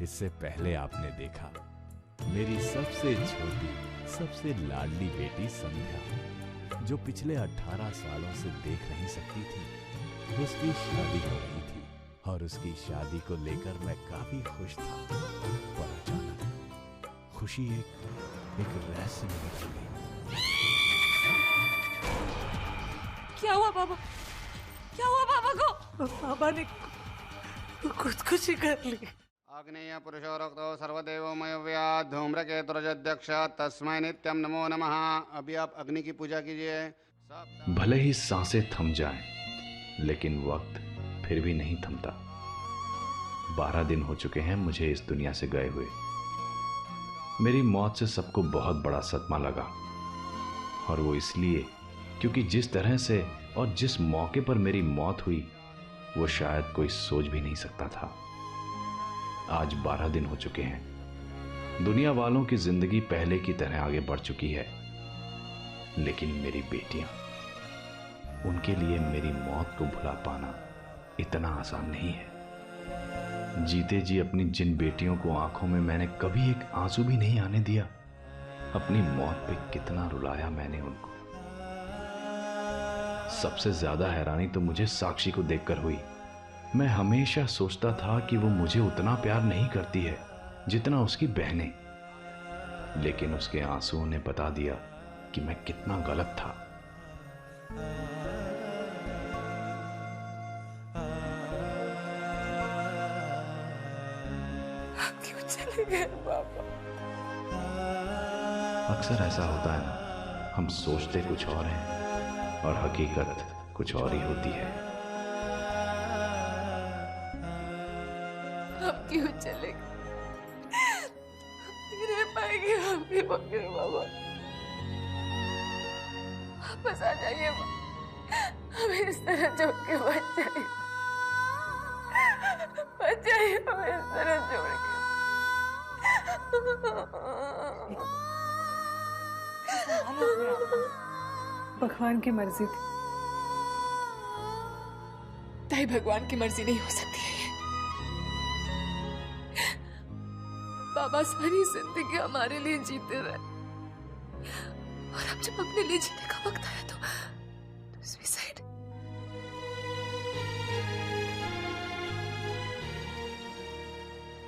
इससे पहले आपने देखा मेरी सबसे छोटी, सबसे लाडली बेटी संध्या, जो पिछले 18 सालों से देख नहीं सकती थी, उसकी शादी हो रही थी और उसकी शादी को लेकर मैं काफी खुश था। पर अचानक खुशी एक रहस्य में बदल गई। क्या हुआ बाबा? क्या हुआ बाबा को? बाबा ने खुदकुशी कर ली। आग्नेय पुरुषोरक्तो सर्वदेवमय व्याध धूम्रकेतुरजध्यक्ष तस्मै नित्यम नमो नमः। अभी आप अग्नि की पूजा कीजिए। भले ही सांसें थम जाएं, लेकिन वक्त फिर भी नहीं थमता। 12 दिन हो चुके हैं मुझे इस दुनिया से गए हुए। मेरी मौत से सबको बहुत बड़ा सदमा लगा, और वो इसलिए क्योंकि जिस तरह से और जिस मौके पर मेरी मौत हुई वो शायद कोई सोच भी नहीं सकता था। आज 12 दिन हो चुके हैं। दुनिया वालों की जिंदगी पहले की तरह आगे बढ़ चुकी है, लेकिन मेरी बेटियां, उनके लिए मेरी मौत को भुला पाना इतना आसान नहीं है। जीते जी अपनी जिन बेटियों को आंखों में मैंने कभी एक आंसू भी नहीं आने दिया, अपनी मौत पे कितना रुलाया मैंने उनको। सबसे ज्यादा हैरानी तो मुझे साक्षी को देखकर हुई। मैं हमेशा सोचता था कि वो मुझे उतना प्यार नहीं करती है जितना उसकी बहनें, लेकिन उसके आंसुओं ने बता दिया कि मैं कितना गलत था। क्यों चले गए बाबा? अक्सर ऐसा होता है ना, हम सोचते कुछ और हैं और हकीकत कुछ और ही होती है। आप क्यों चले गए? नहीं रह पाएंगे आपके बगैर बाबा। वापस आ जाइए, हमें इस तरह छोड़ के बच जाइए, बच जाइए, हमें इस तरह छोड़ के। भगवान की मर्जी थी। ताई भगवान की मर्जी नहीं हो सकती है। बाबा सारी जिंदगी हमारे लिए जीते रहे, और अब जब अपने लिए जीने का वक्त आया तो सुसाइड।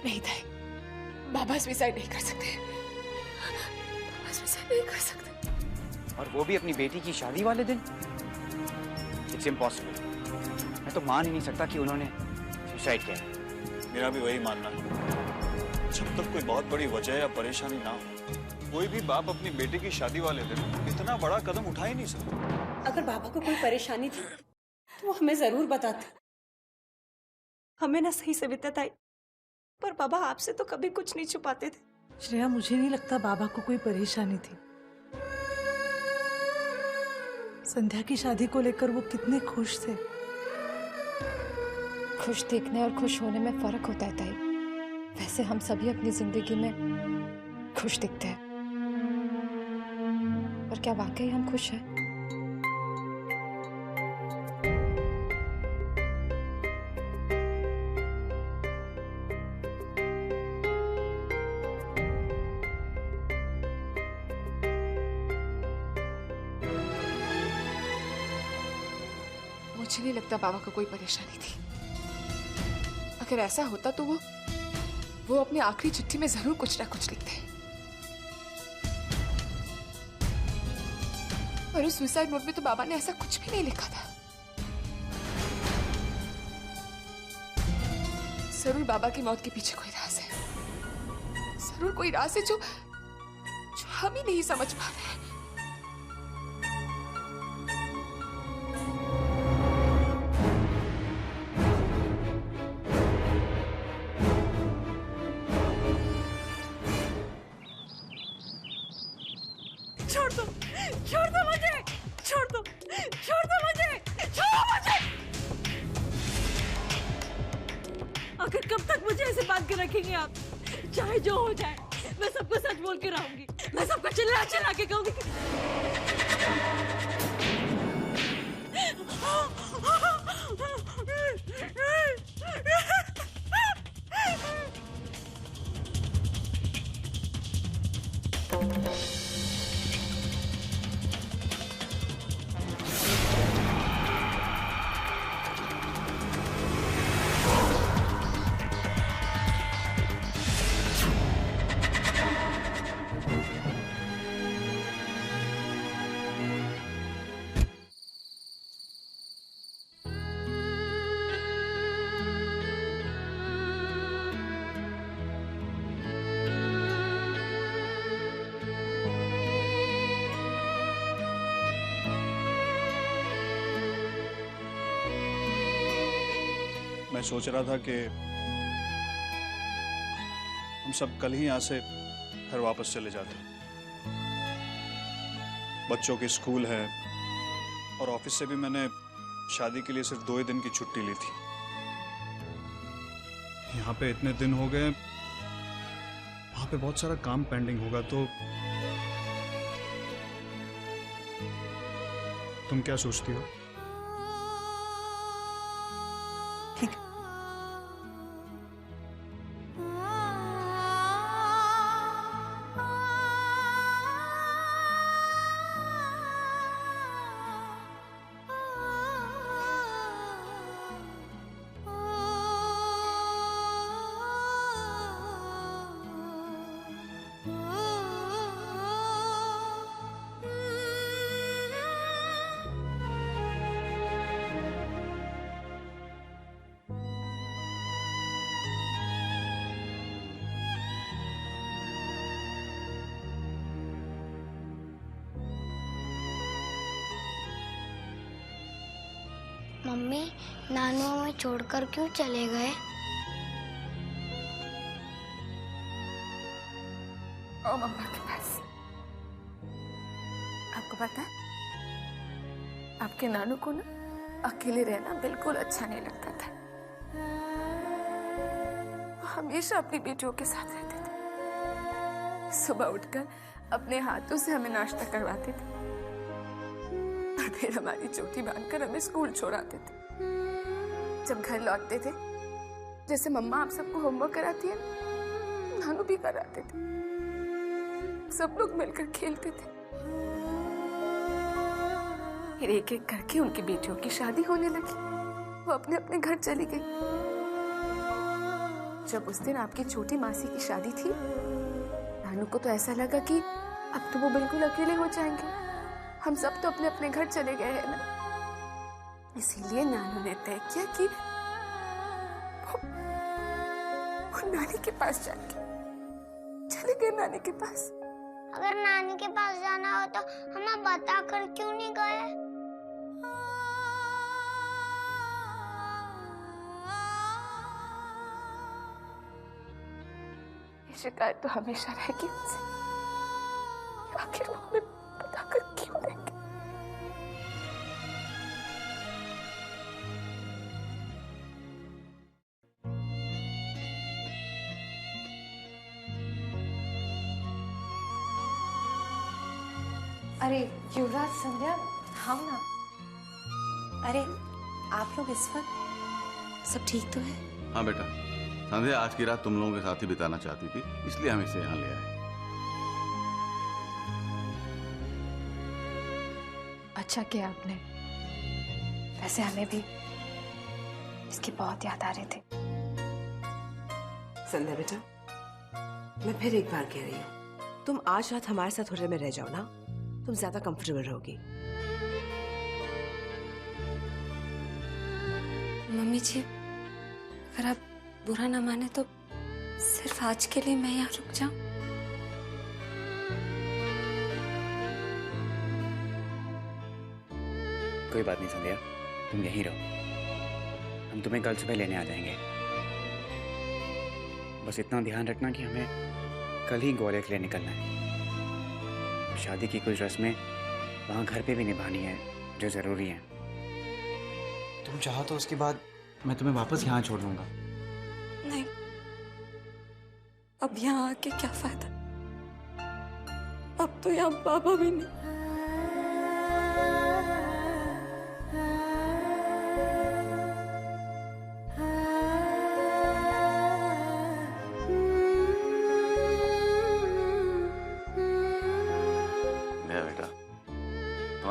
नहीं ताई, बाबा सुसाइड नहीं कर सकते। बाबा सुसाइड नहीं कर सकते। और वो भी अपनी बेटी की शादी वाले दिन? It's impossible. मैं तो मान ही नहीं सकता कि उन्होंने सुसाइड किया। मेरा भी वही मानना है। जब तक कोई बहुत बड़ी वजह या परेशानी ना हो, कोई भी बाप अपनी बेटी की शादी वाले दिन इतना बड़ा कदम उठा ही नहीं सकता। अगर बाबा को कोई परेशानी थी तो वो हमें जरूर बताते। हमें ना सही से बीता ताई, पर बाबा आपसे तो कभी कुछ नहीं छुपाते थे। श्रेया, मुझे नहीं लगता बाबा को कोई परेशानी थी। संध्या की शादी को लेकर वो कितने खुश थे। खुश दिखने और खुश होने में फर्क होता है ताई। वैसे हम सभी अपनी जिंदगी में खुश दिखते हैं, पर क्या वाकई हम खुश हैं? मुझे नहीं लगता बाबा को कोई परेशानी थी। अगर ऐसा होता तो वो अपनी आखिरी चिट्ठी में जरूर कुछ ना कुछ लिखते। और उस सुसाइड नोट में तो बाबा ने ऐसा कुछ भी नहीं लिखा था। जरूर बाबा की मौत के पीछे कोई राज है। जरूर कोई राज है जो हम ही नहीं समझ पा रहे हैं। छोड़ दो मुझे, छोड़ दो मुझे, छोड़ो मुझे। आखिर कब तक मुझे ऐसे बांध के रखेंगे आप? चाहे जो हो जाए, मैं सबको सच बोल के रहूंगी। मैं सबको चिल्ला चिल्ला के कहूंगी मैं सोच रहा था कि हम सब कल ही यहाँ से घर वापस चले जाते। बच्चों की स्कूल है और ऑफिस से भी मैंने शादी के लिए सिर्फ 2 ही दिन की छुट्टी ली थी। यहाँ पे इतने दिन हो गए, वहां पे बहुत सारा काम पेंडिंग होगा। तो तुम क्या सोचती हो? ठीक। मम्मी, नानू हमें छोड़कर क्यों चले गए? ओ मम्मा के पास। आपको पता है, आपके नानू को ना अकेले रहना बिल्कुल अच्छा नहीं लगता था। वो हमेशा अपनी बेटियों के साथ रहते थे। सुबह उठकर अपने हाथों से हमें नाश्ता करवाते थे और फिर हमारी चोटी बांधकर हमें स्कूल छोड़ाते थे। जब घर लौटते थे, जैसे मम्मा आप सबको होमवर्क कराती है, नानू भी कराते थे। सब लोग मिलकर खेलते थे। फिर एक एक करके उनकी बेटियों की शादी होने लगी। वो अपने अपने घर चली गई। जब उस दिन आपकी छोटी मासी की शादी थी, नानू को तो ऐसा लगा कि अब तो वो बिल्कुल अकेले हो जाएंगे। हम सब तो अपने अपने घर चले गए हैं ना। इसीलिए नानू ने तय किया कि वो नानी के पास जाएंगे। चले गए नानी के पास। अगर नानी के पास जाना हो तो हमें बता कर क्यों नहीं गए? ये शिकायत तो हमेशा रहेगी उनसे। आखिर वो हमें बता कर क्यों देंगे? अरे युवराज, संध्या, हम ना। अरे आप लोग इस वक्त सब ठीक तो है? हाँ बेटा, संध्या आज की रात तुम लोगों के साथ ही बिताना चाहती थी, इसलिए हम इसे यहाँ ले आए। अच्छा किया आपने। वैसे हमें भी इसकी बहुत याद आ रही थी। संध्या बेटा, मैं फिर एक बार कह रही हूँ, तुम आज रात हमारे साथ होटल में रह जाओ ना, तुम ज्यादा कंफर्टेबल रहोगी। मम्मी जी, अगर आप बुरा ना माने तो सिर्फ आज के लिए मैं यहाँ रुक जाऊं। कोई बात नहीं संध्या, तुम यहीं रहो। हम तुम्हें कल सुबह लेने आ जाएंगे। बस इतना ध्यान रखना कि हमें कल ही ग्वालियर के लिए निकलना है। शादी की कुछ रस्में वहाँ घर पे भी निभानी है जो ज़रूरी है। तुम चाहो तो उसके बाद मैं तुम्हें वापस यहाँ छोड़ दूँगा। नहीं, अब यहाँ आके क्या फायदा? अब तो यहाँ बाबा भी नहीं।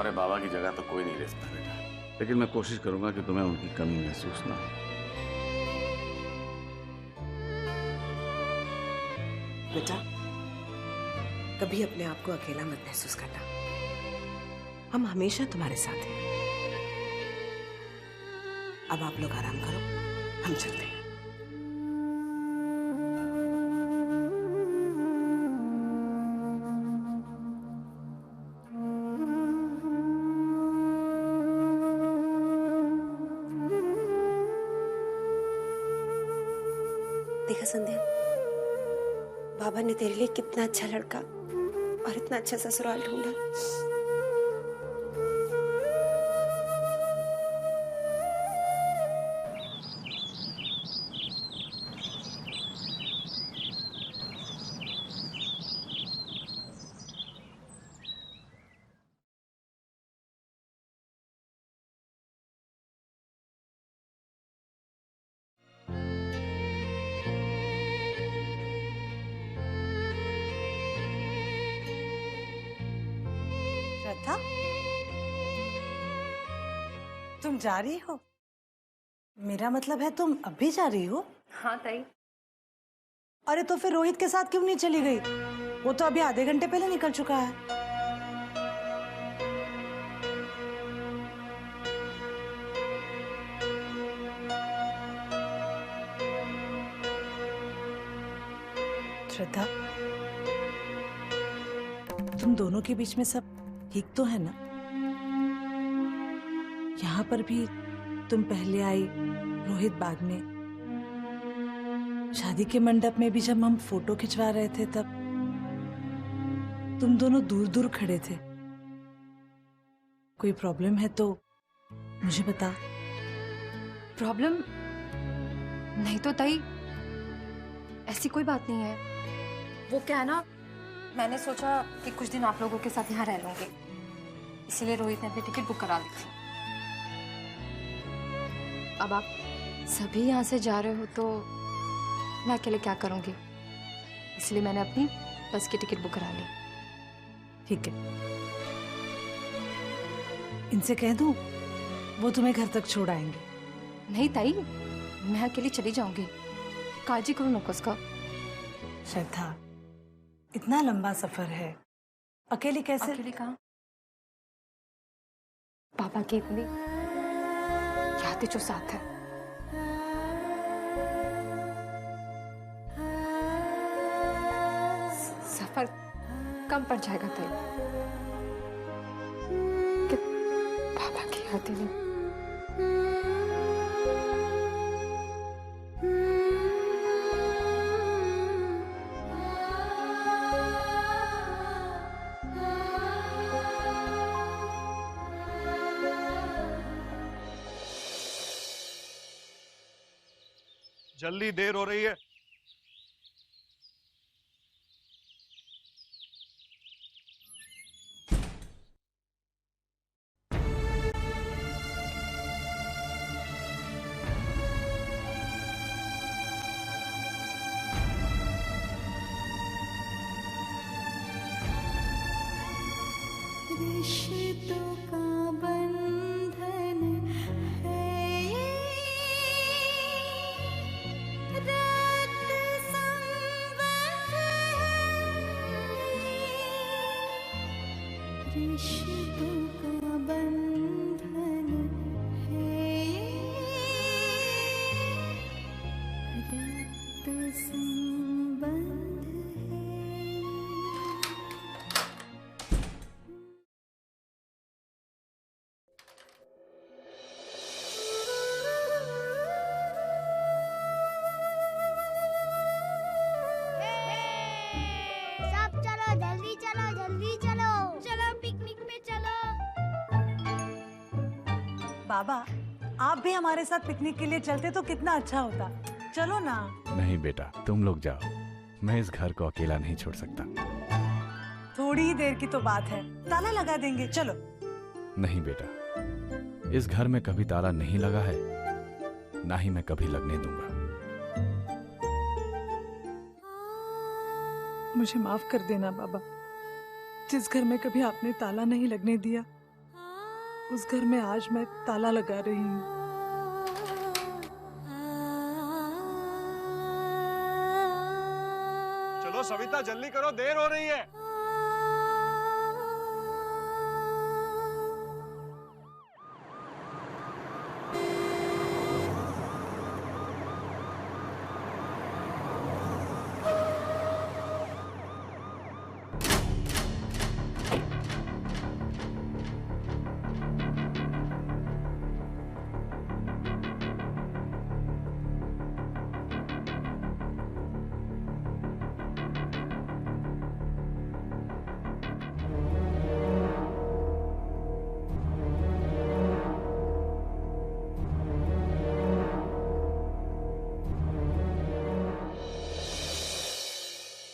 तुम्हारे बाबा की जगह तो कोई नहीं ले सकता बेटा, लेकिन मैं कोशिश करूंगा कि तुम्हें उनकी कमी महसूस ना हो। बेटा, कभी अपने आप को अकेला मत महसूस करना। हम हमेशा तुम्हारे साथ हैं। अब आप लोग आराम करो, हम चलते हैं। देखा संध्या, बाबा ने तेरे लिए कितना अच्छा लड़का और इतना अच्छा ससुराल ढूंढा। श्रद्धा, तुम जा रही हो? मेरा मतलब है तुम अभी जा रही हो? हाँ ताई। अरे तो फिर रोहित के साथ क्यों नहीं चली गई? वो तो अभी आधे घंटे पहले निकल चुका है। श्रद्धा, तुम दोनों के बीच में सब ठीक तो है ना? यहाँ पर भी तुम पहले आई, रोहित बाद में। शादी के मंडप में भी जब हम फोटो खिंचवा रहे थे तब तुम दोनों दूर दूर खड़े थे। कोई प्रॉब्लम है तो मुझे बता। प्रॉब्लम नहीं तो ताई, ऐसी कोई बात नहीं है। वो क्या है ना, मैंने सोचा कि कुछ दिन आप लोगों के साथ यहाँ रह लूंगी, इसीलिए रोहित ने अपनी टिकट बुक करा ली थी। अब आप सभी यहाँ से जा रहे हो तो मैं अकेले क्या करूंगी, इसलिए मैंने अपनी बस की टिकट बुक करा ली। ठीक है, इनसे कह दूं, वो तुम्हें घर तक छोड़ आएंगे। नहीं ताई, मैं अकेली चली जाऊंगी, काळजी करू नकोस का। श्रद्धा, इतना लंबा सफर है, अकेली कैसे? अकेली कहाँ? पापा की इतनी यादें जो साथ है। सफर कम पड़ जाएगा ताई कि पापा की यादें नहीं। जल्दी, देर हो रही है। रिश्तों का बंधन है रक्त संबंध है, रिश्तों का बंधन है रक्त संबंध। सब चलो, जल्दी चलो, जल्दी चलो, चलो पिकनिक पे चलो। बाबा, आप भी हमारे साथ पिकनिक के लिए चलते तो कितना अच्छा होता। चलो ना। नहीं बेटा, तुम लोग जाओ, मैं इस घर को अकेला नहीं छोड़ सकता। थोड़ी ही देर की तो बात है, ताला लगा देंगे, चलो। नहीं बेटा, इस घर में कभी ताला नहीं लगा है, ना ही मैं कभी लगने दूंगा। मुझे माफ कर देना बाबा, जिस घर में कभी आपने ताला नहीं लगने दिया, उस घर में आज मैं ताला लगा रही हूँ। चलो सविता जल्दी करो, देर हो रही है।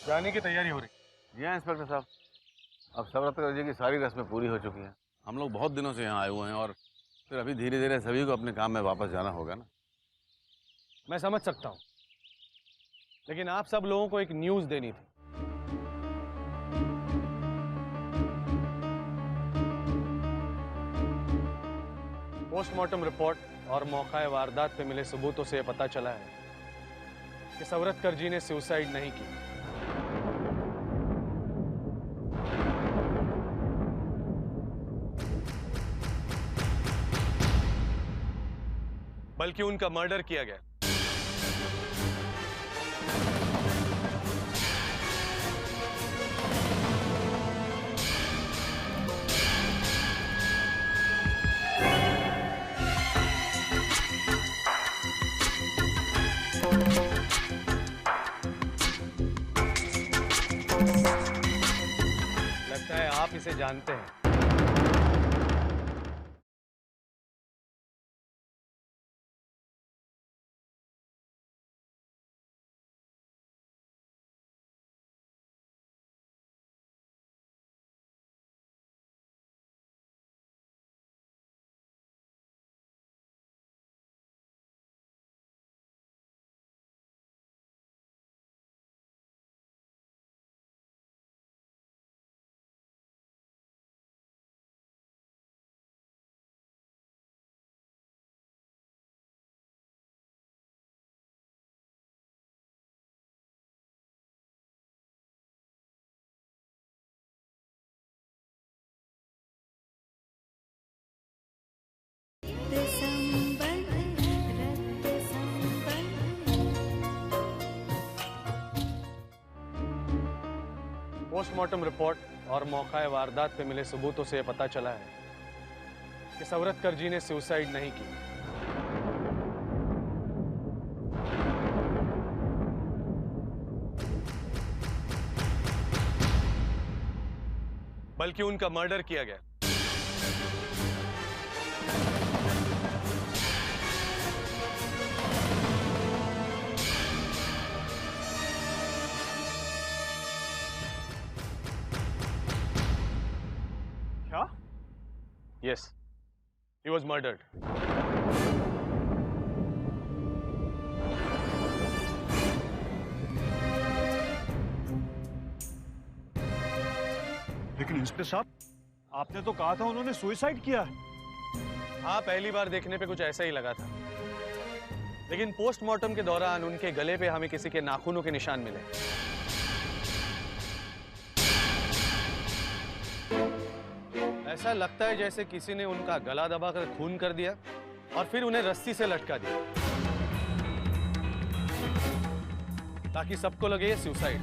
जाने की तैयारी हो रही? जी हाँ इंस्पेक्टर साहब, अब सवरत्कर जी की सारी रस्में पूरी हो चुकी हैं। हम लोग बहुत दिनों से यहाँ आए हुए हैं और फिर अभी धीरे धीरे सभी को अपने काम में वापस जाना होगा ना। मैं समझ सकता हूँ, लेकिन आप सब लोगों को एक न्यूज़ देनी थी। पोस्टमार्टम रिपोर्ट और मौका वारदात पे मिले सबूतों से पता चला है कि सवरत्कर जी ने सुसाइड नहीं की, बल्कि उनका मर्डर किया गया। लगता है आप इसे जानते हैं। पोस्टमार्टम रिपोर्ट और मौका वारदात पे मिले सबूतों से पता चला है कि सवरत्कर जी ने सुसाइड नहीं की, बल्कि उनका मर्डर किया गया। Yes, he was murdered. लेकिन इंस्पेक्टर साहब, आपने तो कहा था उन्होंने सुसाइड किया है। हाँ, पहली बार देखने पे कुछ ऐसा ही लगा था, लेकिन पोस्टमार्टम के दौरान उनके गले पे हमें किसी के नाखूनों के निशान मिले। ऐसा लगता है जैसे किसी ने उनका गला दबाकर खून कर दिया और फिर उन्हें रस्सी से लटका दिया ताकि सबको लगे ये सुसाइड।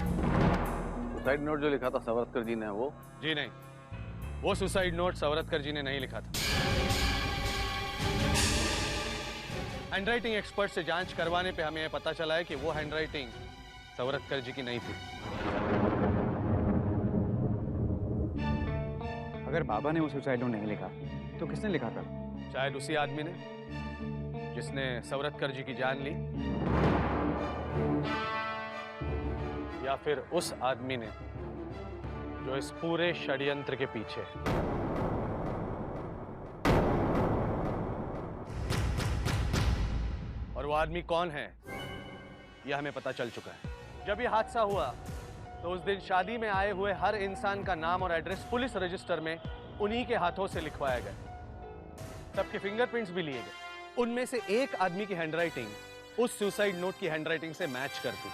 सुसाइड नोट जो लिखा था सवरत्कर जी ने, वो? जी नहीं, वो सुसाइड नोट सवरत्कर जी ने नहीं लिखा था। हैंडराइटिंग एक्सपर्ट से जांच करवाने पे हमें पता चला है कि वो हैंडराइटिंग सवरत्कर जी की नहीं थी। अगर बाबा ने वो सुसाइड नोट नहीं लिखा तो किसने लिखा था? शायद उसी आदमी ने जिसने सवरत्कर जी की जान ली, या फिर उस आदमी ने जो इस पूरे षड्यंत्र के पीछे है। और वो आदमी कौन है यह हमें पता चल चुका है। जब ये हादसा हुआ तो उस दिन शादी में आए हुए हर इंसान का नाम और एड्रेस पुलिस रजिस्टर में उन्हीं के हाथों से लिखवाया गया। सबके फिंगरप्रिंट्स भी लिए गए। उनमें से एक आदमी की हैंडराइटिंग उस सुसाइड नोट की हैंडराइटिंग से मैच करती।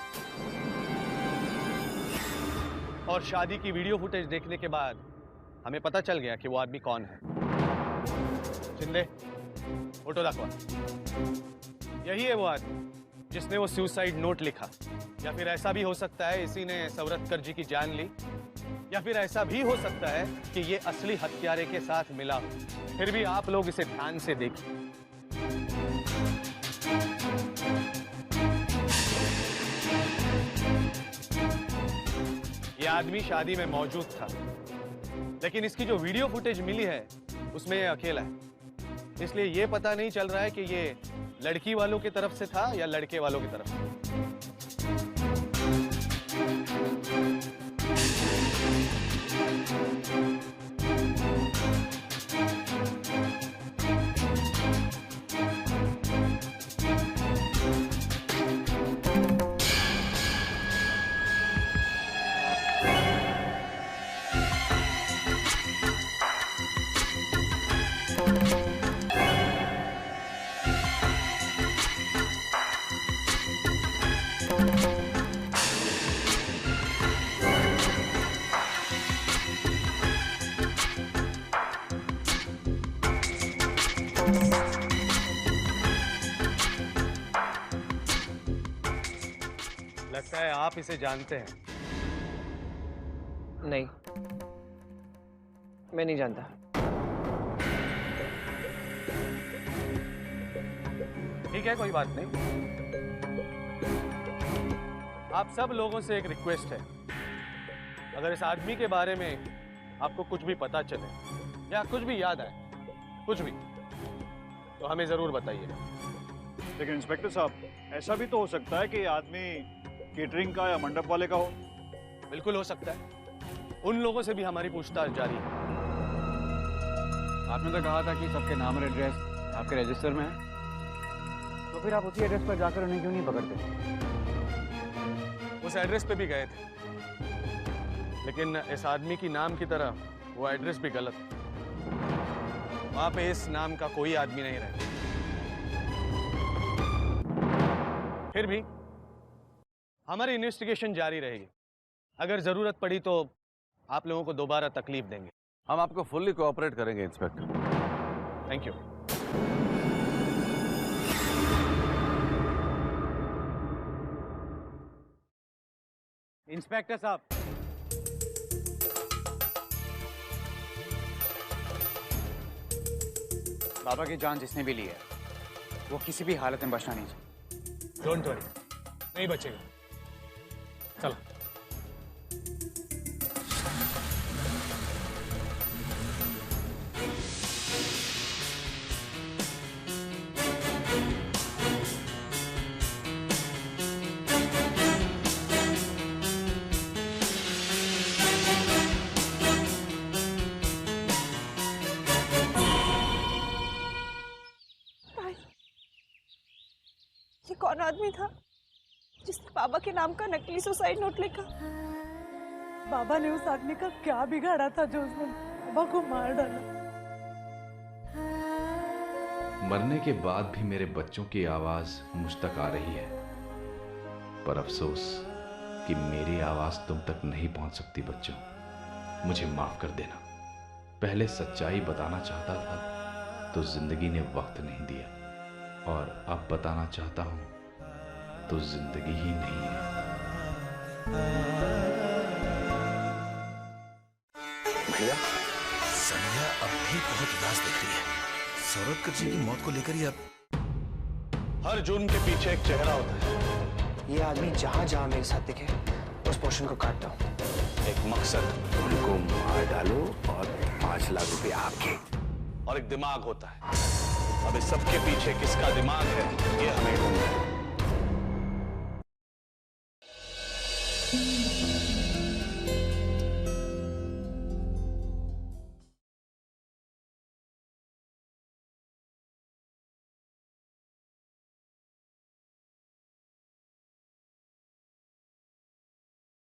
और शादी की वीडियो फुटेज देखने के बाद हमें पता चल गया कि वो आदमी कौन है। शिंदे, फोटो दाखवा। यही है वो आदमी जिसने वो सुसाइड नोट लिखा। या फिर ऐसा भी हो सकता है इसी ने सवरत्कर जी की जान ली, या फिर ऐसा भी हो सकता है कि ये असली हत्यारे के साथ मिला हो। फिर भी आप लोग इसे ध्यान से देखिए। ये आदमी शादी में मौजूद था, लेकिन इसकी जो वीडियो फुटेज मिली है उसमें ये अकेला है। इसलिए ये पता नहीं चल रहा है कि ये लड़की वालों की तरफ से था या लड़के वालों की तरफ से। लगता है आप इसे जानते हैं। नहीं, मैं नहीं जानता। ठीक है, कोई बात नहीं। आप सब लोगों से एक रिक्वेस्ट है, अगर इस आदमी के बारे में आपको कुछ भी पता चले या कुछ भी याद आए, कुछ भी, तो हमें जरूर बताइए। लेकिन इंस्पेक्टर साहब, ऐसा भी तो हो सकता है कि ये आदमी केटरिंग का या मंडप वाले का हो। बिल्कुल हो सकता है। उन लोगों से भी हमारी पूछताछ जारी है। आपने तो कहा था कि सबके नाम और एड्रेस आपके रजिस्टर में है, तो फिर आप उसी एड्रेस पर जाकर उन्हें क्यों नहीं पकड़ते? उस एड्रेस पे भी गए थे, लेकिन इस आदमी की नाम की तरह वो एड्रेस भी गलत है। वहां पे इस नाम का कोई आदमी नहीं रहता। फिर भी हमारी इन्वेस्टिगेशन जारी रहेगी। अगर जरूरत पड़ी तो आप लोगों को दोबारा तकलीफ देंगे। हम आपको फुल्ली कोऑपरेट करेंगे इंस्पेक्टर। Thank you. इंस्पेक्टर साहब, बाबा की जान जिसने भी ली है वो किसी भी हालत में बचना नहीं चाहिए। डोंट वरी, नहीं बचेगा। चलो। ये कौन आदमी था जिसने बाबा के नाम का नकली सुसाइड नोट लिखा? बाबा ने उस आदमी का क्या बिगाड़ा था जो उसने बाबा को मार डाला? मरने के बाद भी मेरे बच्चों की आवाज मुझ तक आ रही है, पर अफसोस कि मेरी आवाज तुम तक नहीं पहुंच सकती। बच्चों, मुझे माफ कर देना। पहले सच्चाई बताना चाहता था तो जिंदगी ने वक्त नहीं दिया, और अब बताना चाहता हूं तो जिंदगी ही नहीं है। भैया, संध्या अब भी बहुत उदास दिख रही है। सौरभकर जी की मौत को लेकर ही अब हर जुर्म के पीछे एक चेहरा होता है। ये आदमी जहां जहां मेरे साथ दिखे उस पोर्शन को काटता हूँ। एक मकसद, उनको मार डालो और 5 लाख रुपए आपके। और एक दिमाग होता है। अब इस सबके पीछे किसका दिमाग है ये हमें ढूंढना है।